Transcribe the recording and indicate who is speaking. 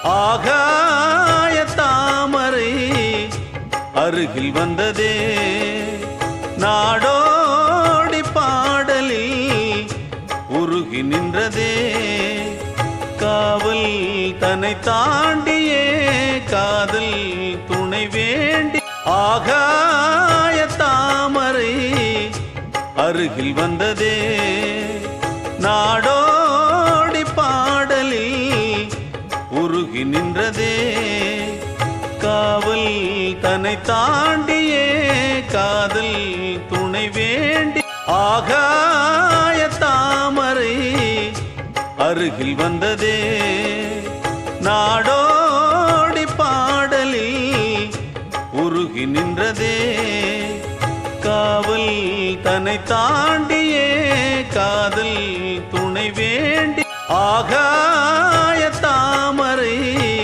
Speaker 1: ஆகாய தாமரை அருகில் வந்ததே, நாடோடி பாடலில் உருகி நின்றதே. காவல் தன்னை தாண்டியே காதல் துணை வேண்டி. ஆகாய தாமரை அருகில் வந்ததே, நாடோடி பாடலில் உருகி நின்றதே. காவல் தன்னை தாண்டியே காதல் துணை வேண்டி. ஆகாய தாமரை அருகில் வந்ததே, நாடோடி பாடலில் உருகி நின்றதே. காவல் தன்னை தாண்டியே காதல் துணை வேண்டி. ஆகா